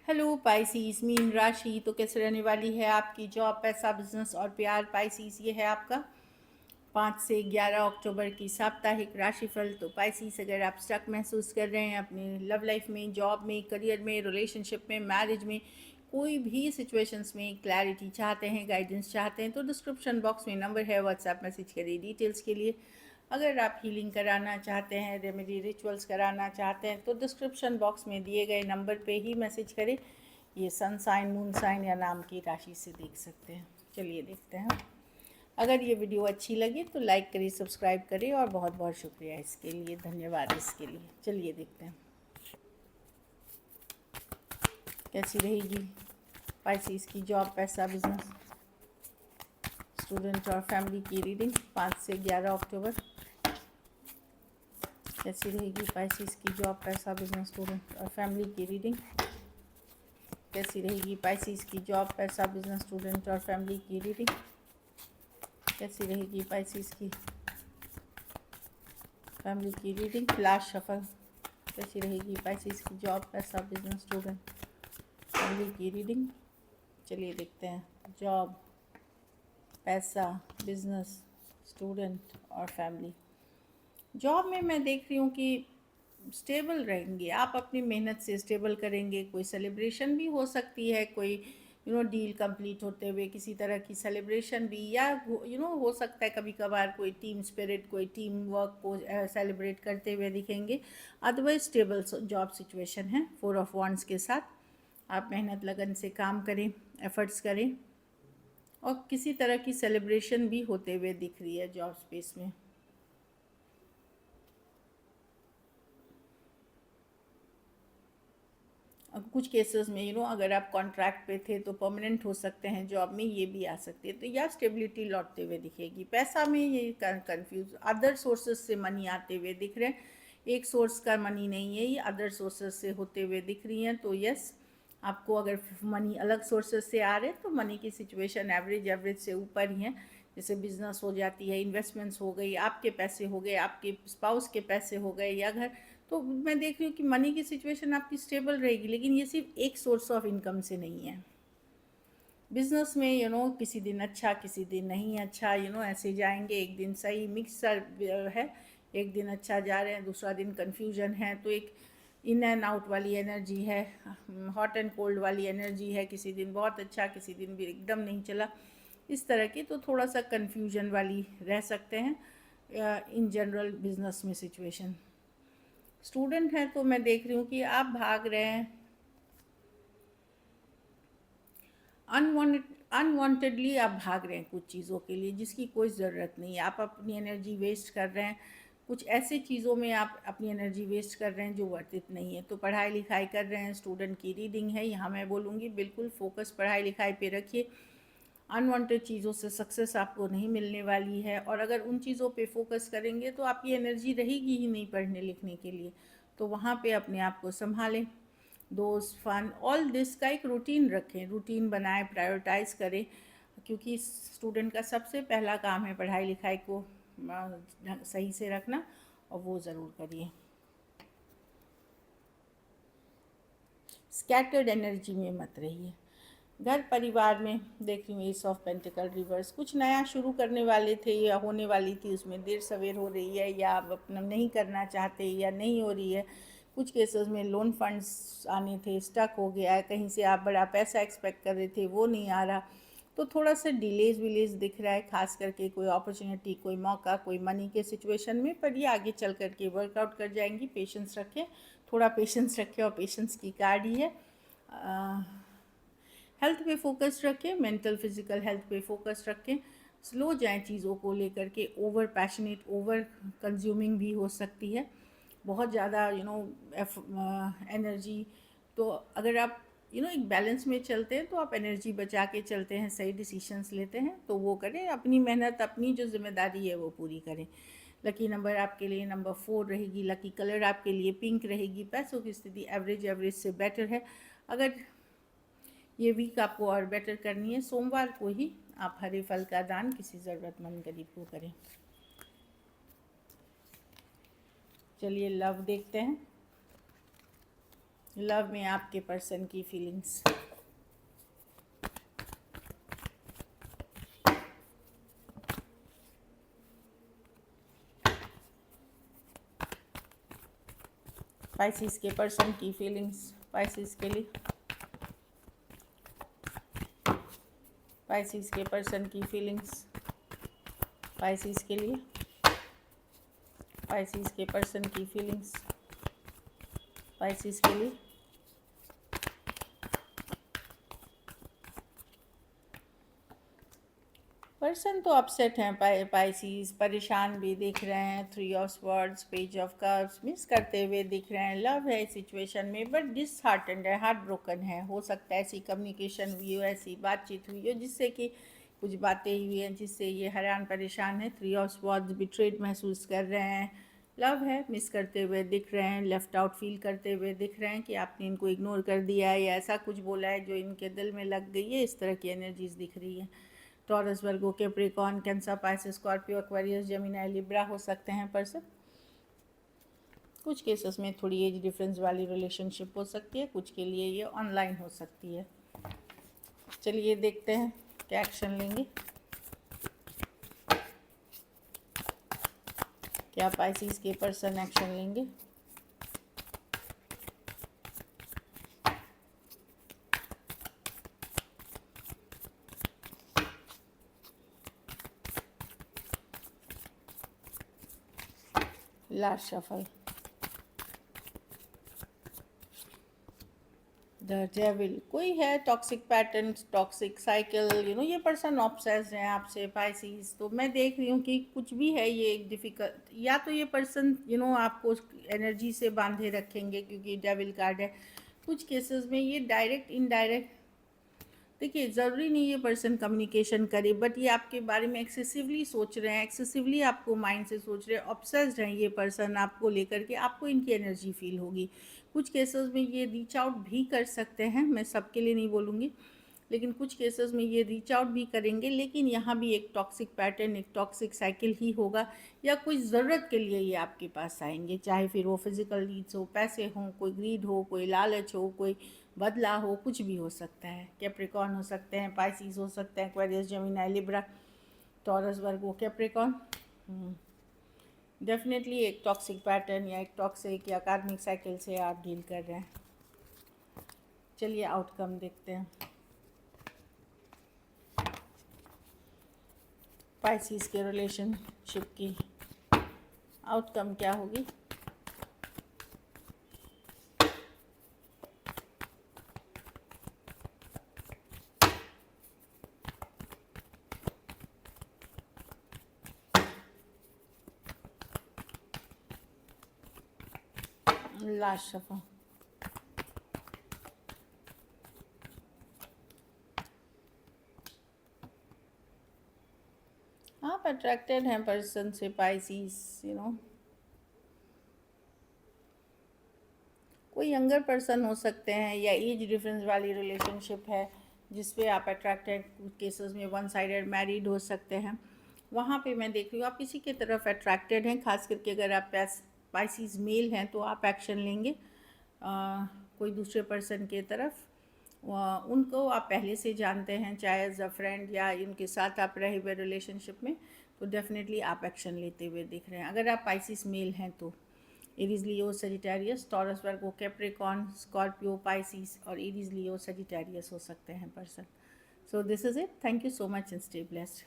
Hello पाइसीस, mean राशि तो कैसे रहने वाली है आपकी जॉब, पैसा, बिजनेस और प्यार। पाइसीस, ये है आपका 5 से 11 अक्टूबर की साप्ताहिक राशिफल। तो पाइसीस, अगर आप स्टक महसूस कर रहे हैं अपनी लव लाइफ में, जॉब में, करियर में, रिलेशनशिप में, मैरिज में, कोई भी सिचुएशंस में क्लैरिटी चाहते हैं, गाइडेंस चाहते हैं, तो डिस्क्रिप्शन बॉक्स में नंबर है, व्हाट्सएप मैसेज करिए डिटेल्स के लिए। अगर आप हीलिंग कराना चाहते हैं, रेमेडी रिचुअल्स कराना चाहते हैं, तो डिस्क्रिप्शन बॉक्स में दिए गए नंबर पे ही मैसेज करें। ये सन साइन, मून साइन या नाम की राशि से देख सकते हैं। चलिए देखते हैं। अगर ये वीडियो अच्छी लगी तो लाइक करिए, सब्सक्राइब करिए, और बहुत बहुत शुक्रिया इसके लिए, धन्यवाद इसके लिए। चलिए देखते हैं कैसी रहेगी पाइसेस की जॉब, पैसा, बिजनेस, स्टूडेंट और फैमिली की रीडिंग 5 से 11 अक्टूबर। कैसी रहेगी पाइसेस की जॉब, पैसा, बिजनेस, स्टूडेंट और फैमिली की रीडिंग। कैसी रहेगी पाइसेस की जॉब, पैसा, बिजनेस, स्टूडेंट और फैमिली की रीडिंग। कैसी रहेगी पाइसेस की फैमिली की रीडिंग। Flash shuffle. कैसी रहेगी पाइसेस की जॉब, पैसा, बिजनेस, स्टूडेंट, फैमिली की रीडिंग। चलिए देखते हैं जॉब, पैसा, बिजनेस, स्टूडेंट और फैमिली। जॉब में मैं देख रही हूँ कि स्टेबल रहेंगे आप, अपनी मेहनत से स्टेबल करेंगे। कोई सेलिब्रेशन भी हो सकती है, कोई डील कंप्लीट होते हुए किसी तरह की सेलिब्रेशन भी, या हो सकता है कभी कभार कोई टीम स्पिरिट, कोई टीम वर्क को सेलिब्रेट करते हुए दिखेंगे। अदरवाइज स्टेबल जॉब सिचुएशन है 4 ऑफ वॉन्ड्स के साथ। आप मेहनत लगन से काम करें, एफर्ट्स करें, और किसी तरह की सेलिब्रेशन भी होते हुए दिख रही है जॉब स्पेस में। कुछ केसेस में अगर आप कॉन्ट्रैक्ट पे थे तो परमानेंट हो सकते हैं जॉब में, ये भी आ सकती है। तो या स्टेबिलिटी लौटते हुए दिखेगी। पैसा में ये कंफ्यूज, अदर सोर्सेज से मनी आते हुए दिख रहे हैं। एक सोर्स का मनी नहीं है, ये अदर सोर्सेज से होते हुए दिख रही हैं। तो यस, आपको अगर मनी अलग सोर्सेज से आ रहे हैं तो मनी की सिचुएशन एवरेज से ऊपर ही है। जैसे बिजनेस हो जाती है, इन्वेस्टमेंट्स हो गई, आपके पैसे हो गए, आपके स्पाउस के पैसे हो गए, या घर। तो मैं देख रही हूँ कि मनी की सिचुएशन आपकी स्टेबल रहेगी, लेकिन ये सिर्फ एक सोर्स ऑफ इनकम से नहीं है। बिजनेस में किसी दिन अच्छा, किसी दिन नहीं अच्छा, ऐसे जाएंगे। एक दिन सही मिक्स है, एक दिन अच्छा जा रहे हैं, दूसरा दिन कन्फ्यूजन है। तो एक इन एंड आउट वाली एनर्जी है, हॉट एंड कोल्ड वाली एनर्जी है। किसी दिन बहुत अच्छा, किसी दिन भी एकदम नहीं चला, इस तरह की। तो थोड़ा सा कन्फ्यूजन वाली रह सकते हैं इन जनरल बिजनेस में सिचुएशन। स्टूडेंट हैं तो मैं देख रही हूँ कि आप भाग रहे हैं अनवांटेडली, आप भाग रहे हैं कुछ चीज़ों के लिए जिसकी कोई ज़रूरत नहीं है। आप अपनी एनर्जी वेस्ट कर रहे हैं, कुछ ऐसे चीज़ों में आप अपनी एनर्जी वेस्ट कर रहे हैं जो वर्थित नहीं है। तो पढ़ाई लिखाई कर रहे हैं, स्टूडेंट की रीडिंग है, यहाँ मैं बोलूँगी बिल्कुल फोकस पढ़ाई लिखाई पे रखिए। अनवांटेड चीज़ों से सक्सेस आपको नहीं मिलने वाली है, और अगर उन चीज़ों पे फोकस करेंगे तो आपकी एनर्जी रहेगी ही नहीं पढ़ने लिखने के लिए। तो वहाँ पे अपने आप को संभालें। दोस्त, फन, ऑल दिस का एक रूटीन रखें, रूटीन बनाएं, प्रायोरिटाइज करें, क्योंकि स्टूडेंट का सबसे पहला काम है पढ़ाई लिखाई को सही से रखना, और वो ज़रूर करिए। स्कैटर्ड एनर्जी में मत रहिए। घर परिवार में देख रही हूँ एस ऑफ पेंटिकल रिवर्स। कुछ नया शुरू करने वाले थे या होने वाली थी, उसमें देर सवेर हो रही है, या आप अपना नहीं करना चाहते या नहीं हो रही है। कुछ केसेस में लोन फंड्स आने थे, स्टक हो गया है, कहीं से आप बड़ा पैसा एक्सपेक्ट कर रहे थे वो नहीं आ रहा। तो थोड़ा सा डिलेज विलेज दिख रहा है, खास करके कोई अपॉर्चुनिटी, कोई मौका, कोई मनी के सिचुएशन में। पर ये आगे चल करके वर्कआउट कर जाएंगी। पेशेंस रखें, थोड़ा पेशेंस रखें, और पेशेंस की कार्ड ही है। हेल्थ पे फोकस रखें, मेंटल फिजिकल हेल्थ पे फोकस रखें। स्लो जाएं चीज़ों को लेकर के। ओवर पैशनेट, ओवर कंज्यूमिंग भी हो सकती है, बहुत ज़्यादा एनर्जी। तो अगर आप एक बैलेंस में चलते हैं तो आप एनर्जी बचा के चलते हैं, सही डिसीशंस लेते हैं, तो वो करें। अपनी मेहनत, अपनी जो जिम्मेदारी है वो पूरी करें। लकी नंबर आपके लिए नंबर 4 रहेगी। लकी कलर आपके लिए पिंक रहेगी। पैसों की स्थिति एवरेज से बेटर है। अगर ये वीक आपको और बेटर करनी है, सोमवार को ही आप हरे फल का दान किसी ज़रूरतमंद गरीब को करें। चलिए लव देखते हैं। लव में आपके पर्सन की फीलिंग्स। पाइसिस के पर्सन की फीलिंग्स पाइसिस के लिए, पाइसिस के पर्सन की फीलिंग्स पाइसिस के लिए, पाइसिस के पर्सन की फीलिंग्स पाइसिस के लिए। पर्सन तो अपसेट हैं, पाइसिस परेशान भी दिख रहे हैं, 3 of swords, page of cups miss करते हुए दिख रहे हैं। लव है इस सिचुएशन में बट डिसहार्टेंड है, हार्ट ब्रोकन है। हो सकता है ऐसी कम्युनिकेशन हुई हो, ऐसी बातचीत हुई हो जिससे कि कुछ बातें हुई हैं जिससे ये हैरान परेशान है। 3 ऑफ स्वॉर्ड्स बिट्रेड महसूस कर रहे हैं। लव है मिस करते हुए दिख रहे हैं, लेफ़्ट आउट फील करते हुए दिख रहे हैं कि आपने इनको इग्नोर कर दिया है या ऐसा कुछ बोला है जो इनके दिल में लग गई है। इस तरह की एनर्जीज दिख रही है। Taurus, Virgo, Capricorn, Cancer, Pisces, Scorpio, Aquarius, Gemini, Libra हो सकते हैं पर्सन। कुछ केसेस में थोड़ी एज डिफरेंस वाली रिलेशनशिप हो सकती है, कुछ के लिए ये ऑनलाइन हो सकती है। चलिए देखते हैं क्या एक्शन लेंगे। क्या पाइसिस के पर्सन एक्शन लेंगे? Last shuffle, the devil. कोई है टॉक्सिक पैटर्न, टॉक्सिक साइकिल, ये पर्सन ऑब्सेस्ड है आपसे पाइसिस। तो मैं देख रही हूँ कि कुछ भी है ये एक डिफ़िकल्ट, या तो ये पर्सन आपको एनर्जी से बांधे रखेंगे क्योंकि डेविल कार्ड है। कुछ केसेस में ये डायरेक्ट इनडायरेक्ट, देखिए ज़रूरी नहीं ये पर्सन कम्युनिकेशन करे बट ये आपके बारे में एक्सेसिवली सोच रहे हैं, एक्सेसिवली आपको माइंड से सोच रहे हैं, ऑब्सेस्ड हैं ये पर्सन आपको लेकर के। आपको इनकी एनर्जी फील होगी। कुछ केसेस में ये रीच आउट भी कर सकते हैं, मैं सबके लिए नहीं बोलूँगी, लेकिन कुछ केसेस में ये रीच आउट भी करेंगे। लेकिन यहाँ भी एक टॉक्सिक पैटर्न, एक टॉक्सिक साइकिल ही होगा, या कोई ज़रूरत के लिए ये आपके पास आएंगे, चाहे फिर वो फिज़िकल नीड्स हो, पैसे हों, कोई ग्रीड हो, कोई लालच हो, कोई बदला हो, कुछ भी हो सकता है। कैप्रिकॉर्न हो सकते हैं, पाइसिस हो सकते हैं, Aquarius, Gemini, Libra, taurus, Virgo, Capricorn. Definitely एक टॉक्सिक पैटर्न या एक टॉक्सिक या कार्मिक साइकिल से आप डील कर रहे हैं। चलिए आउटकम देखते हैं। पाइसिस के रिलेशनशिप की आउटकम क्या होगी? लास्ट शफल, आप अट्रैक्टेड हैं पर्सन से पाइसिस। कोई यंगर पर्सन हो सकते हैं या एज डिफरेंस वाली रिलेशनशिप है जिस पे आप अट्रैक्टेड। केसेस में वन साइडेड मैरिड हो सकते हैं। वहाँ पे मैं देख रही हूँ आप किसी की तरफ अट्रैक्टेड हैं, खास करके अगर आप पाइसिस मेल हैं तो आप एक्शन लेंगे कोई दूसरे पर्सन के तरफ। उनको आप पहले से जानते हैं, चाहे एज अ फ्रेंड या उनके साथ आप रहे हुए रिलेशनशिप में, तो डेफिनेटली आप एक्शन लेते हुए दिख रहे हैं अगर आप पाइसिस मेल हैं तो। एरीज, लियो, Sagittarius, taurus, Virgo, Capricorn, Scorpio, Pisces और एरीज, लियो, सजिटेरियस हो सकते हैं person. So this is it. Thank you so much and stay blessed.